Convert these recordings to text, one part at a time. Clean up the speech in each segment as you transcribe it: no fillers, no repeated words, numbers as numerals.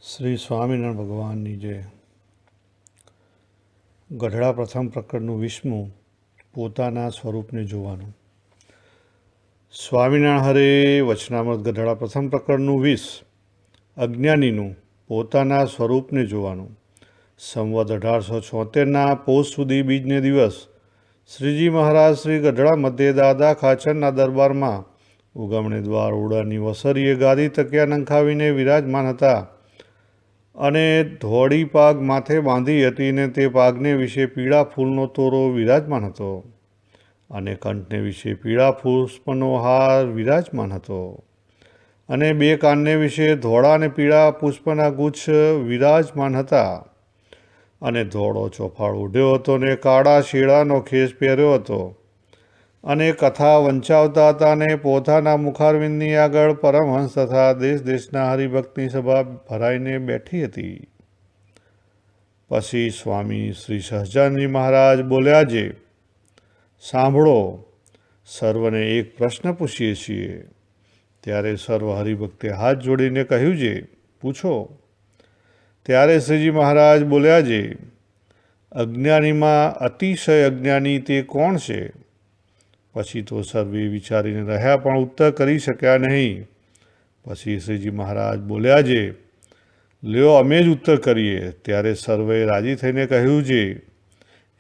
શ્રી સ્વામિનારાયણ ભગવાનની જય. ગઢડા પ્રથમ પ્રકરણનું 20મું પોતાના સ્વરૂપને જોવાનું. સ્વામિનારાયણ હરે વચનામૃત ગઢડા પ્રથમ પ્રકરણનું 20 અજ્ઞાનીનું પોતાના સ્વરૂપને જોવાનું. સંવત 1876ના પોષ સુધી બીજને દિવસ શ્રીજી મહારાજ શ્રી ગઢડા મધ્યે દાદા ખાચરના દરબારમાં ઉગમણે દ્વાર ઓરડાની વસરીએ ગાદી તકિયા નંખાવીને વિરાજમાન હતા અને ધોળી પાગ માથે બાંધી હતી ને તે પાગને વિશે પીળા ફૂલનો તોરો વિરાજમાન હતો અને કંઠને વિશે પીળા પુષ્પનો હાર વિરાજમાન હતો અને બે કાનને વિશે ધોળા અને પીળા પુષ્પના ગુચ્છ વિરાજમાન હતા અને ધોળો ચોફાળ ઓઢ્યો હતો ને કાળા શેડાનો ખેસ પહેર્યો હતો અને કથા વંચાવતા હતા અને પોતાના મુખારવિંદની આગળ પરમહંસ તથા દેશ દેશના હરિભક્તની સભા ભરાઈને બેઠી હતી. પછી સ્વામી શ્રી સહજાનંદજી મહારાજ બોલ્યા, જે સાંભળો, સર્વને એક પ્રશ્ન પૂછીએ છીએ. ત્યારે સર્વ હરિભક્તે હાથ જોડીને કહ્યું, જે પૂછો. ત્યારે શ્રીજી મહારાજ બોલ્યા, જે અજ્ઞાનીમાં અતિશય અજ્ઞાની તે કોણ છે? પછી તો સર્વે વિચારીને રહ્યા પણ ઉત્તર કરી શક્યા નહીં. પછી શ્રીજી મહારાજ બોલ્યા, જે લ્યો અમે જ ઉત્તર કરીએ. ત્યારે સર્વે રાજી થઈને કહ્યું, જે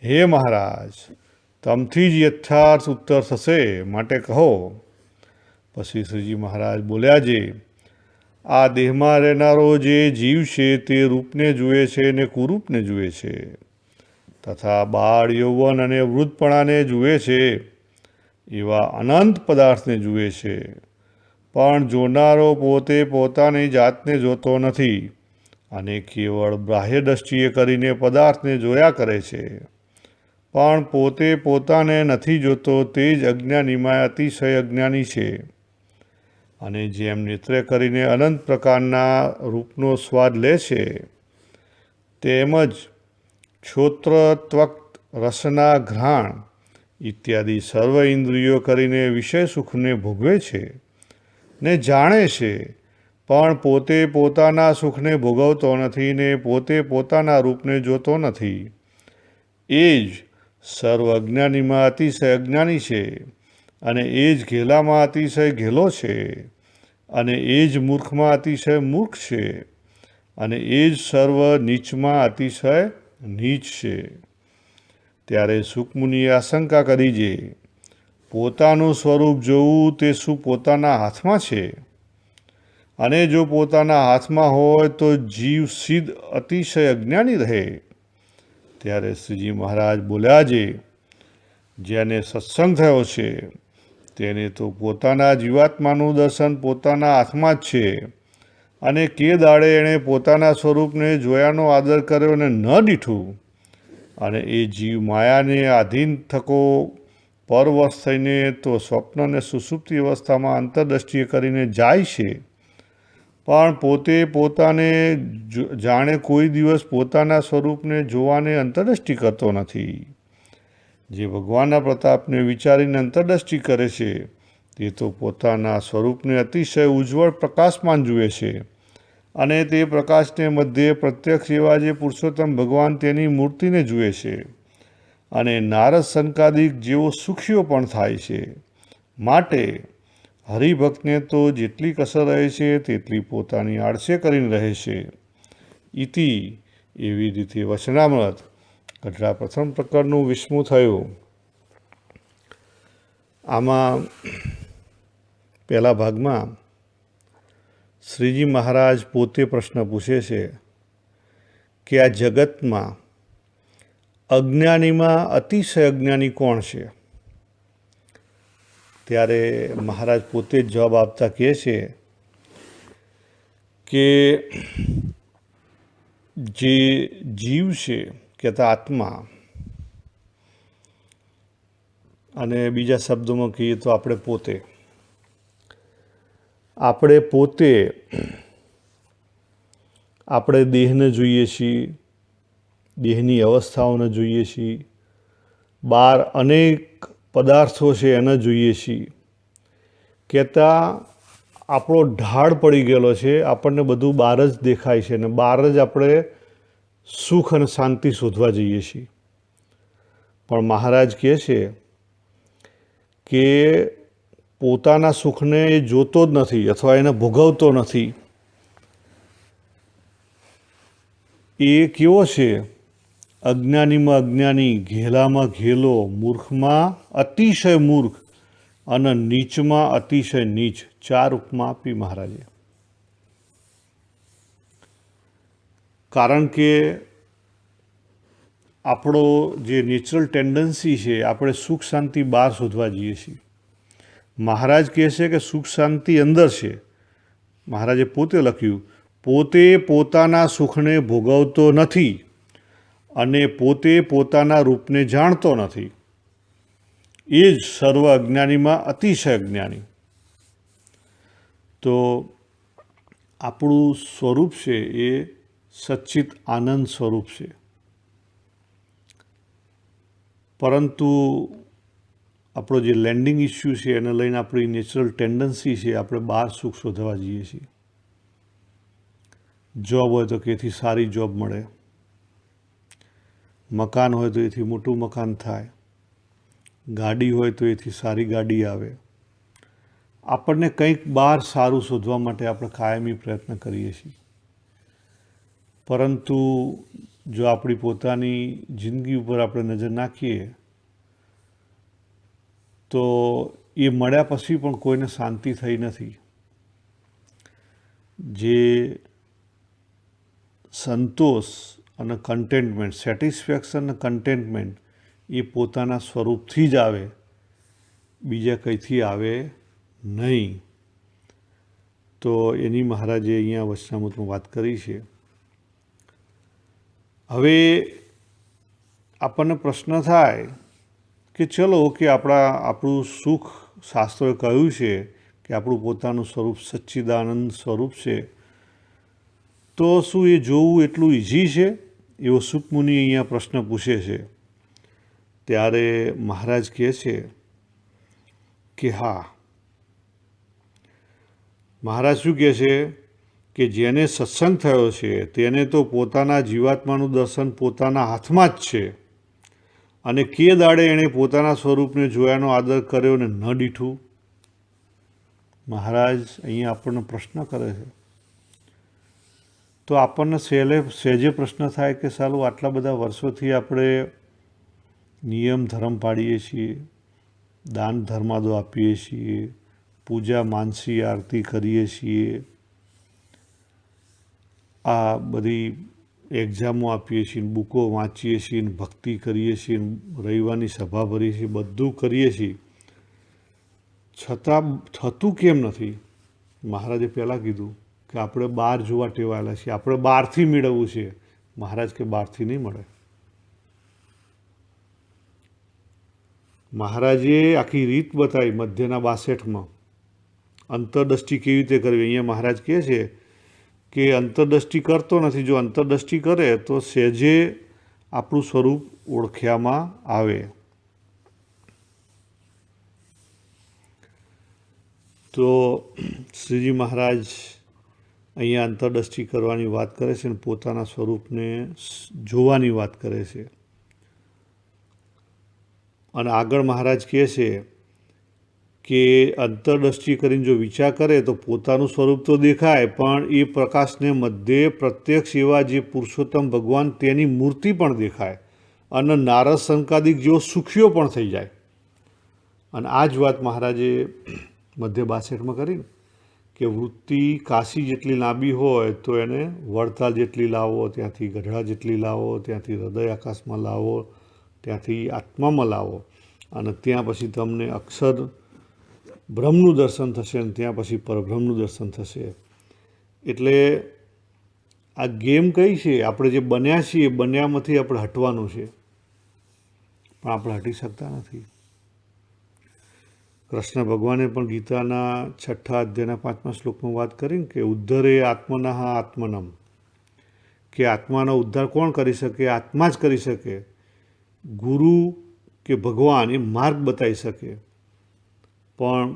હે મહારાજ, તમથી જ યથાર્થ ઉત્તર થશે, માટે કહો. પછી શ્રીજી મહારાજ બોલ્યા, જે આ દેહમાં રહેનારો જે જીવ છે તે રૂપને જુએ છે ને કુરૂપને જુએ છે, તથા બાળ યૌવન અને વૃદ્ધપણાને જુએ છે, એવા અનંત પદાર્થને જુએ છે. પણ જોનારો પોતે પોતાની જાતને જોતો નથી અને કેવળ બાહ્ય દ્રષ્ટિએ કરીને પદાર્થને જોયા કરે છે. પણ પોતે પોતાને નથી જોતો તે જ અજ્ઞાનીમાં અતિશય અજ્ઞાની છે. અને જેમ નેત્રે કરીને અનંત પ્રકારના રૂપનો સ્વાદ લે છે, તેમજ શ્રોત્ર, ત્વક, રસના, ઘ્રાણ ઇત્યાદિ સર્વ ઇન્દ્રિયો કરીને વિષય સુખને ભોગવે છે ને જાણે છે, પણ પોતે પોતાના સુખને ભોગવતો નથી ને પોતે પોતાના રૂપને જોતો નથી. એ જ સર્વ અજ્ઞાનીમાં અતિશય અજ્ઞાની છે અને એ જ ઘેલામાં અતિશય ઘેલો છે અને એ જ મૂર્ખમાં અતિશય મૂર્ખ છે અને એ જ સર્વ નીચમાં અતિશય નીચ છે. ત્યારે સુકમુનિએ આશંકા કરી, જે પોતાનું સ્વરૂપ જોવું તે શું પોતાના હાથમાં છે? અને જો પોતાના હાથમાં હોય તો જીવ સિદ્ધ અતિશય અજ્ઞાની રહે. ત્યારે શ્રીજી મહારાજ બોલ્યા, જે જેને સત્સંગ થયો છે તેને તો પોતાના જીવાત્માનું દર્શન પોતાના હાથમાં જ છે અને કે દાડે એણે પોતાના સ્વરૂપને જોયાનો આદર કર્યો અને ન દીઠું. અને એ જીવ માયાને આધીન થકો પરવશ થઈને તો સ્વપ્ન અને સુષુપ્તિ અવસ્થામાં અંતરદ્રષ્ટિએ કરીને જાય છે, પણ પોતે પોતાને જાણે કોઈ દિવસ પોતાના સ્વરૂપને જોવાને અંતરદ્રષ્ટિ કરતો નથી. જે ભગવાનના પ્રતાપને વિચારીને અંતરદ્રષ્ટિ કરે છે તે તો પોતાના સ્વરૂપને અતિશય ઉજ્જવળ પ્રકાશમાન જુએ છે અને તે પ્રકાશને મધ્યે પ્રત્યક્ષ એવા જે પુરુષોત્તમ ભગવાન તેની મૂર્તિને જુએ છે અને નારદ સંકાદિક જેવો સુખીઓ પણ થાય છે. માટે હરિભક્તને તો જેટલી કસર રહે છે તેટલી પોતાની આળસે કરીને રહે છે. ઇતિ એવી રીતે વચનામૃત ગઢડા પ્રથમ પ્રકરણનું 20મું થયું. આમાં પહેલા ભાગમાં શ્રીજી મહારાજ પોતે પ્રશ્ન પૂછે છે કે આ જગતમાં અજ્ઞાનીમાં અતિશય અજ્ઞાની કોણ છે? ત્યારે મહારાજ પોતે જ જવાબ આપતા કહે છે કે જે જીવ છે, કહેતા આત્મા, અને બીજા શબ્દોમાં કહીએ તો આપણે પોતે આપણે દેહને જોઈએ છીએ, દેહની અવસ્થાઓને જોઈએ છીએ, બહાર અનેક પદાર્થો છે એને જોઈએ છીએ. કહેતા આપણો ઢાળ પડી ગયેલો છે, આપણને બધું બહાર જ દેખાય છે અને બહાર જ આપણે સુખ અને શાંતિ શોધવા જઈએ છીએ. પણ મહારાજ કહે છે કે પોતાના સુખને એ જોતો જ નથી અથવા એને ભોગવતો નથી. એ કેવો છે? અજ્ઞાનીમાં અજ્ઞાની, ઘેલામાં ઘેલો, મૂર્ખમાં અતિશય મૂર્ખ અને નીચમાં અતિશય નીચ. 4 ઉપમા આપી મહારાજે. કારણ કે આપણો જે નેચરલ ટેન્ડન્સી છે, આપણે સુખ શાંતિ બહાર શોધવા જઈએ છીએ. મહારાજ કહે છે કે સુખ શાંતિ અંદર છે. મહારાજે પોતે લખ્યું, પોતે પોતાના સુખને ભોગવતો નથી અને પોતે પોતાના રૂપને જાણતો નથી. એ જ સર્વ અજ્ઞાનીમાં અતિશય અજ્ઞાની. તો આપણું સ્વરૂપ છે એ સચ્ચિત આનંદ સ્વરૂપ છે. પરંતુ આપણો જે લેન્ડિંગ ઇસ્યુ છે એને લઈને આપણી નેચરલ ટેન્ડન્સી છે, આપણે બહાર સુખ શોધવા જઈએ છીએ. જોબ હોય તો કેથી સારી જોબ મળે, મકાન હોય તો એથી મોટું મકાન થાય, ગાડી હોય તો એથી સારી ગાડી આવે. આપણને કંઈક બહાર સારું શોધવા માટે આપણે કાયમી પ્રયત્ન કરીએ છીએ. પરંતુ જો આપણી પોતાની જિંદગી ઉપર આપણે નજર નાખીએ તો એ મળ્યા પછી પણ કોઈને શાંતિ થઈ નથી. જે સંતોષ અને કન્ટેન્ટમેન્ટ, સેટિસ્ફેક્શન અને કન્ટેન્ટમેન્ટ એ પોતાના સ્વરૂપથી જ આવે, બીજા કંઈથી આવે નહીં. તો એની મહારાજે અહીંયા વચનામૃતમાં વાત કરી છે. હવે આપણને પ્રશ્ન થાય કે ચલો કે આપણું સુખ, શાસ્ત્રોએ કહ્યું છે કે આપણું પોતાનું સ્વરૂપ સચ્ચિદાનંદ સ્વરૂપ છે, તો શું એ જોવું એટલું ઇઝી છે? એવો સુખમુનિ અહીંયા પ્રશ્ન પૂછે છે. ત્યારે મહારાજ કહે છે કે હા. મહારાજ શું કહે છે કે જેને સત્સંગ થયો છે તેને તો પોતાના જીવાત્માનું દર્શન પોતાના હાથમાં જ છે અને કે દાડે એણે પોતાના સ્વરૂપને જોયાનો આદર કર્યો ને ન દીઠું. મહારાજ અહીંયા આપણને પ્રશ્ન કરે છે. તો આપણને સહેજે પ્રશ્ન થાય કે સાલું આટલા બધા વર્ષોથી આપણે નિયમ ધર્મ પાડીએ છીએ, દાન ધર્માદો આપીએ છીએ, પૂજા માનસી આરતી કરીએ છીએ, આ બધી એક્ઝામો આપીએ છીએ, બુકો વાંચીએ છીએ, ભક્તિ કરીએ છીએ, રવિવારની સભા ભરીએ છીએ, બધું કરીએ છીએ, છતાં થતું કેમ નથી? મહારાજે પહેલાં કીધું કે આપણે બહાર જોવા ટેવાયેલા છીએ, આપણે બહારથી મેળવવું છે. મહારાજ કે બહારથી નહીં મળે. મહારાજે આખી રીત બતાવી મધ્યના 62માં. અંતરદૃષ્ટિ કેવી રીતે કરવી. અહીંયા મહારાજ કહે છે કે અંતરદૃષ્ટિ કરતો નથી. જો અંતરદૃષ્ટિ કરે તો સહેજે આપણું સ્વરૂપ ઓળખ્યામાં આવે. તો શ્રીજી મહારાજ અહીંયા અંતરદૃષ્ટિ કરવાની વાત કરે છે અને પોતાના સ્વરૂપને જોવાની વાત કરે છે. અને આગળ મહારાજ કહે છે કે અંતરદૃષ્ટિ કરીને જો વિચાર કરે તો પોતાનું સ્વરૂપ તો દેખાય, પણ એ પ્રકાશને મધ્યે પ્રત્યક્ષ એવા જે પુરુષોત્તમ ભગવાન તેની મૂર્તિ પણ દેખાય અને નારદ સંકાદિક જેવો સુખીઓ પણ થઈ જાય. અને આ જ વાત મહારાજે મધ્ય 62માં કરી કે વૃત્તિ કાશી જેટલી લાંબી હોય તો એને વડતાલ જેટલી લાવો, ત્યાંથી ગઢડા જેટલી લાવો, ત્યાંથી હૃદય આકાશમાં લાવો, ત્યાંથી આત્મામાં લાવો અને ત્યાં પછી તમને અક્ષર બ્રહ્મનું દર્શન થશે અને ત્યાં પછી પરબ્રહ્મનું દર્શન થશે. એટલે આ ગેમ કઈ છે? આપણે જે બન્યા છીએ બન્યામાંથી આપણે હટવાનું છે, પણ આપણે હટી શકતા નથી. કૃષ્ણ ભગવાને પણ ગીતાના 6 અધ્યાયના 5મા શ્લોકમાં વાત કરી કે ઉદ્ધરે આત્મનઃ આત્મનમ, કે આત્માનો ઉદ્ધાર કોણ કરી શકે? આત્મા જ કરી શકે. ગુરુ કે ભગવાન એ માર્ગ બતાવી શકે, પણ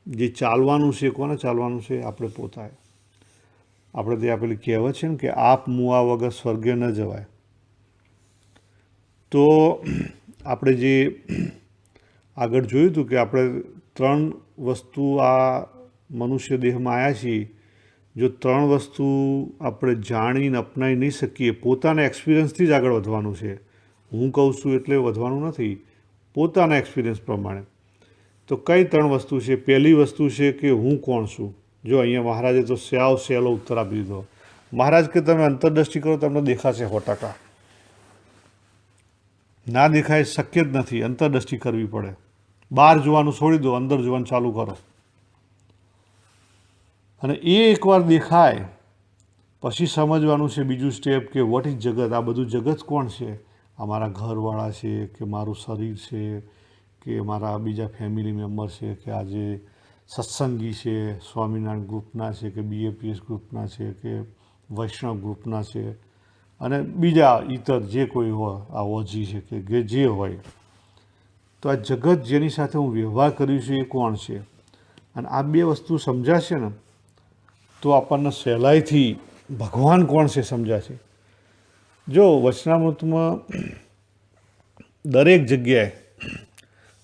જે ચાલવાનું છે, કોને ચાલવાનું છે? આપણે પોતાએ. આપણે ત્યાં પેલી કહેવત છે ને કે આપ મુઆ વગર સ્વર્ગે ન જવાય. તો આપણે જે આગળ જોયું હતું કે આપણે 3 વસ્તુ આ મનુષ્ય દેહમાં આવ્યા છીએ. જો 3 વસ્તુ આપણે જાણીને અપનાવી નહીં શકીએ, પોતાના એક્સપિરિયન્સથી જ આગળ વધવાનું છે. હું કહું છું એટલે વધવાનું નથી, પોતાના એક્સપિરિયન્સ પ્રમાણે. તો કઈ 3 વસ્તુ છે? પહેલી વસ્તુ છે કે હું કોણ છું. જો અહીંયા મહારાજે તો સાવ સહેલો ઉત્તર આપી દીધો. મહારાજ કે તમે અંતરદ્રષ્ટિ કરો તમને દેખાશે 100%. ના દેખાય શક્ય જ નથી, અંતરદ્રષ્ટિ કરવી પડે. બહાર જોવાનું છોડી દો, અંદર જોવાનું ચાલુ કરો. અને એ એકવાર દેખાય પછી સમજવાનું છે બીજું સ્ટેપ કે વોટ ઇઝ જગત. આ બધું જગત કોણ છે? અમારા ઘરવાળા છે કે મારું શરીર છે કે મારા બીજા ફેમિલી મેમ્બર છે કે આજે સત્સંગી છે, સ્વામિનારાયણ ગ્રુપના છે કે BAPS ગ્રુપના છે કે વૈષ્ણવ ગ્રુપના છે અને બીજા ઇતર જે કોઈ હોય, આ ઓજી છે કે જે હોય. તો આ જગત જેની સાથે હું વ્યવહાર કર્યું છું એ કોણ છે? અને આ 2 વસ્તુ સમજાશે ને તો આપણને સહેલાઈથી ભગવાન કોણ છે સમજાશે. જો વચનામૃતમાં દરેક જગ્યાએ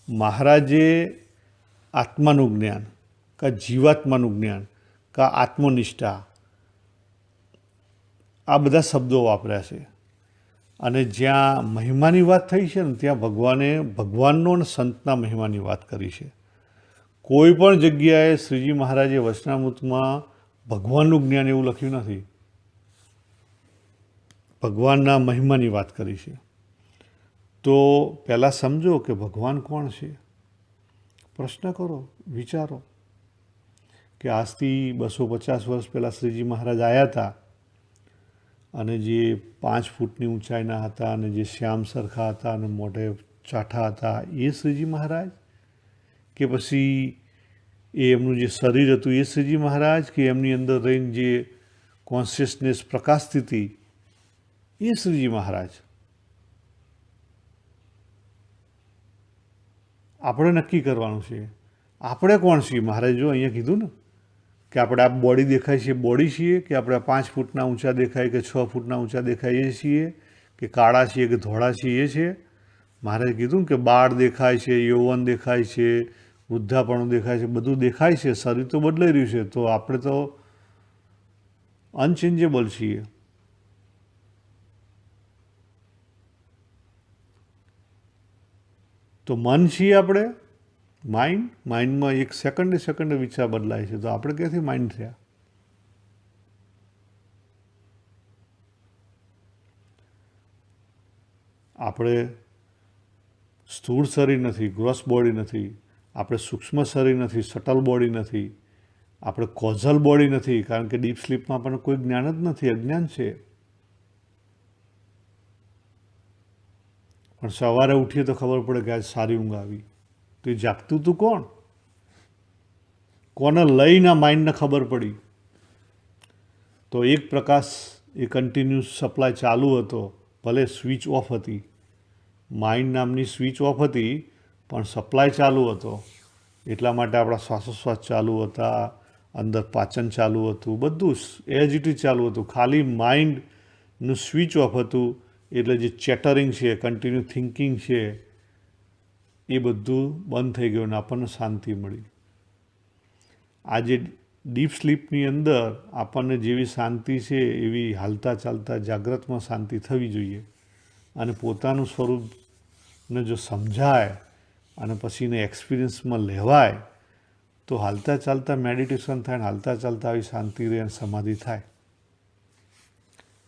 મહારાજે આત્માનું જ્ઞાન, કા જીવાત્માનું જ્ઞાન, કા આત્મનિષ્ઠા, આ બધા શબ્દો વાપર્યા છે. અને જ્યાં મહિમાની વાત થઈ છે ને ત્યાં ભગવાનનો અને સંતના મહિમાની વાત કરી છે. કોઈ પણ જગ્યાએ શ્રીજી મહારાજે વચનામૃતમાં ભગવાનનું જ્ઞાન એવું લખ્યું નથી. ભગવાનના મહિમાની વાત કરી છે. તો પહેલાં સમજો કે ભગવાન કોણ છે. પ્રશ્ન કરો, વિચારો કે આજથી 250 વર્ષ પહેલાં શ્રીજી મહારાજ આવ્યા હતા અને જે 5 ફૂટની ઊંચાઈના હતા અને જે શ્યામ સરખા હતા અને મોઢે ચાઠા હતા, એ શ્રીજી મહારાજ? કે પછી એ એમનું જે શરીર હતું એ શ્રીજી મહારાજ? કે એમની અંદર રહીને જે કોન્શિયસનેસ પ્રકાશતી હતી એ શ્રીજી મહારાજ? આપણે નક્કી કરવાનું છે આપણે કોણ છીએ. મહારાજ જો અહીંયા કીધું ને કે આપણે આ બોડી દેખાય છે બોડી છીએ, કે આપણે 5 ફૂટના ઊંચા દેખાય કે 6 ફૂટના ઊંચા દેખાય એ છીએ, કે કાળા છીએ કે ધોળા છીએ એ છે. મહારાજે કીધું કે બાળ દેખાય છે, યૌવન દેખાય છે, વૃદ્ધાપણું દેખાય છે, બધું દેખાય છે. શરીર તો બદલાઈ રહ્યું છે. તો આપણે તો અનચેન્જેબલ છીએ. તો મન છીએ આપણે, માઇન્ડમાં એક સેકન્ડે વિચાર બદલાય છે. તો આપણે ક્યાંથી માઇન્ડ થયા? આપણે સ્થૂળ શરીર નથી, ગ્રોસ બોડી નથી, આપણે સૂક્ષ્મ શરીર નથી, સટલ બોડી નથી, આપણે કોઝલ બોડી નથી. કારણ કે ડીપ સ્લીપમાં આપણને કોઈ જ્ઞાન જ નથી, અજ્ઞાન છે. પણ સવારે ઉઠીએ તો ખબર પડે કે આજ સારી ઊંઘ આવી. તો એ જાગતું તું કોણ? કોને લઈને માઇન્ડને ખબર પડી? તો એક પ્રકાશ એ કન્ટિન્યુઅસ સપ્લાય ચાલુ હતો, ભલે સ્વિચ ઓફ હતી. માઇન્ડ નામની સ્વિચ ઓફ હતી પણ સપ્લાય ચાલુ હતો. એટલા માટે આપણા શ્વાસોશ્વાસ ચાલુ હતા, અંદર પાચન ચાલુ હતું, બધું એઝ ઇટ ઇઝ ચાલુ હતું. ખાલી માઇન્ડનું સ્વિચ ઓફ હતું. એટલે જે ચેટરિંગ છે, કન્ટિન્યુ થિંકિંગ છે, એ બધું બંધ થઈ ગયું અને આપણને શાંતિ મળી. આજે ડીપ સ્લીપની અંદર આપણને જેવી શાંતિ છે એવી હાલતા ચાલતા જાગ્રતમાં શાંતિ થવી જોઈએ. અને પોતાનું સ્વરૂપને જો સમજાય અને પછી એને એક્સપિરિયન્સમાં લેવાય તો હાલતા ચાલતા મેડિટેશન થાય ને હાલતા ચાલતા આવી શાંતિ રહે અને સમાધિ થાય.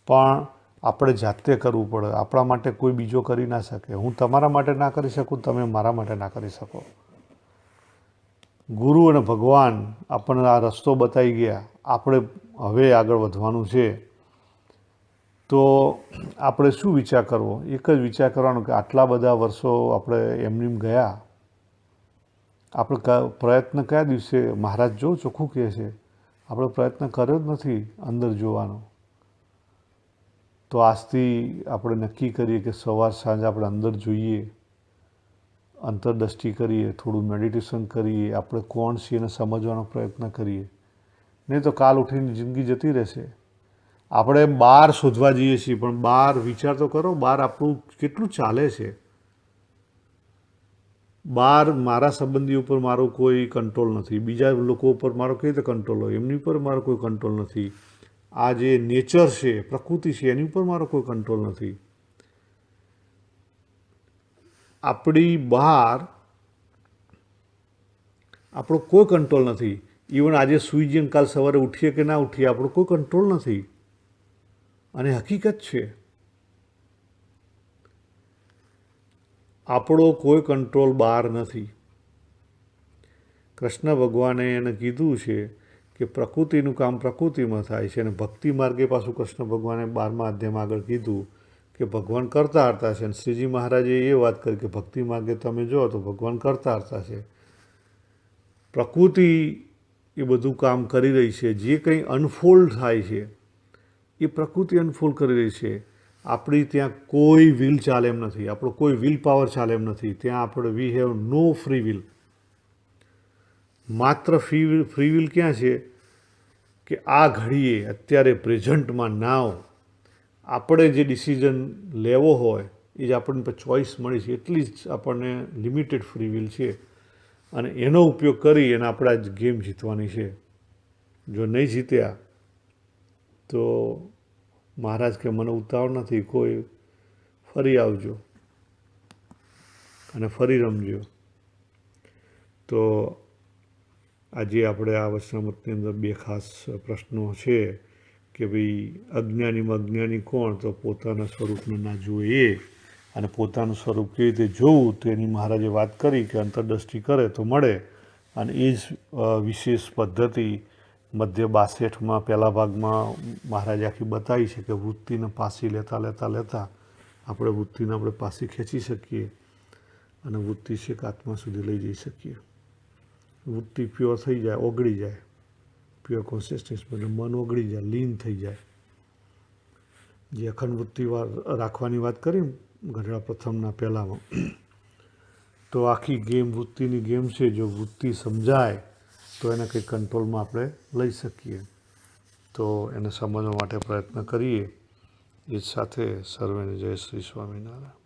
પણ આપણે જાતે કરવું પડે. આપણા માટે કોઈ બીજો કરી ના શકે. હું તમારા માટે ના કરી શકું, તમે મારા માટે ના કરી શકો. ગુરુ અને ભગવાન આપણને આ રસ્તો બતાવી ગયા. આપણે હવે આગળ વધવાનું છે. તો આપણે શું વિચાર કરવો? એક જ વિચાર કરવાનો કે આટલા બધા વર્ષો આપણે એમનેમ ગયા. આપણે પ્રયત્ન કયા દિવસે? મહારાજ જો ચોખ્ખું કહે છે આપણે પ્રયત્ન કર્યો જ નથી અંદર જોવાનો. તો આજથી આપણે નક્કી કરીએ કે સવાર સાંજ આપણે અંદર જોઈએ અંતરદૃષ્ટિ કરીએ, થોડું મેડિટેશન કરીએ, આપણે કોણ છીએ એને સમજવાનો પ્રયત્ન કરીએ. નહીં તો કાલ ઉઠીને જિંદગી જતી રહેશે. આપણે બહાર શોધવા જઈએ છીએ, પણ બહાર વિચાર તો કરો, બહાર આપણું કેટલું ચાલે છે. બહાર મારા સંબંધી ઉપર મારો કોઈ કંટ્રોલ નથી, બીજા લોકો ઉપર મારો કેવી રીતે કંટ્રોલ હોય, એમની ઉપર મારો કોઈ કંટ્રોલ નથી. આ જે નેચર છે, પ્રકૃતિ છે, એની ઉપર મારો કોઈ કંટ્રોલ નથી. આપણી બહાર આપણો કોઈ કંટ્રોલ નથી. ઇવન આજે સૂઈ જઈને કાલ સવારે ઉઠીએ કે ના ઉઠીએ, આપણો કોઈ કંટ્રોલ નથી. અને હકીકત છે, આપણો કોઈ કંટ્રોલ બહાર નથી. કૃષ્ણ ભગવાને એને કીધું છે કે પ્રકૃતિનું કામ પ્રકૃતિમાં થાય છે, અને ભક્તિ માર્ગે પાછું કૃષ્ણ ભગવાને 12મા અધ્યાયમાં આગળ કીધું કે ભગવાન કરતા હરતા છે. અને શ્રીજી મહારાજે એ વાત કરી કે ભક્તિ માર્ગે તમે જો તો ભગવાન કરતા હરતા છે. પ્રકૃતિ એ બધું કામ કરી રહી છે. જે કંઈ અનફોલ્ડ થાય છે એ પ્રકૃતિ અનફોલ્ડ કરી રહી છે. આપણી ત્યાં કોઈ વિલ ચાલે એમ નથી, આપણો કોઈ વિલ પાવર ચાલે એમ નથી. ત્યાં આપણે we have no free will. માત્ર ફ્રી વિલ ક્યાં છે કે આ ઘડીએ અત્યારે પ્રેઝન્ટમાં નાવ આપણે જે ડિસિઝન લેવો હોય એ જ આપણને ચોઈસ મળી છે, એટલી જ આપણને લિમિટેડ ફ્રી વિલ છે. અને એનો ઉપયોગ કરી અને આપણે જ ગેમ જીતવાની છે. જો નહીં જીત્યા તો મહારાજ કે મને ઉતાવળ નથી, કોઈ ફરી આવજો અને ફરી રમજો. તો આજે આપણે આ વચનામૃતની અંદર 2 ખાસ પ્રશ્નો છે કે ભાઈ અજ્ઞાનીમાં અજ્ઞાની કોણ? તો પોતાના સ્વરૂપને ના જુએ એ, અને પોતાનું સ્વરૂપ કેવી રીતે જોવું તો એની મહારાજે વાત કરી કે અંતરદૃષ્ટિ કરે તો મળે. અને એ જ વિશેષ પદ્ધતિ મધ્ય 62માં પહેલા ભાગમાં મહારાજે આખી બતાવી છે કે વૃત્તિને પાછી લેતા આપણે વૃત્તિને આપણે પાછી ખેંચી શકીએ અને વૃત્તિ છેક આત્મા સુધી લઈ જઈ શકીએ. વૃત્તિ પ્યોર થઈ જાય, ઓગળી જાય, પ્યોર કોન્શિયસનેસ, એટલે મન ઓગળી જાય, લીન થઈ જાય. જે અખંડ વૃત્તિ રાખવાની વાત કરી ગઢડા પ્રથમના પહેલામાં, તો આખી ગેમ વૃત્તિની ગેમ છે. જો વૃત્તિ સમજાય તો એને કંઈક કંટ્રોલમાં આપણે લઈ શકીએ. તો એને સમજવા માટે પ્રયત્ન કરીએ. એ જ સાથે સર્વેને જય શ્રી સ્વામિનારાયણ.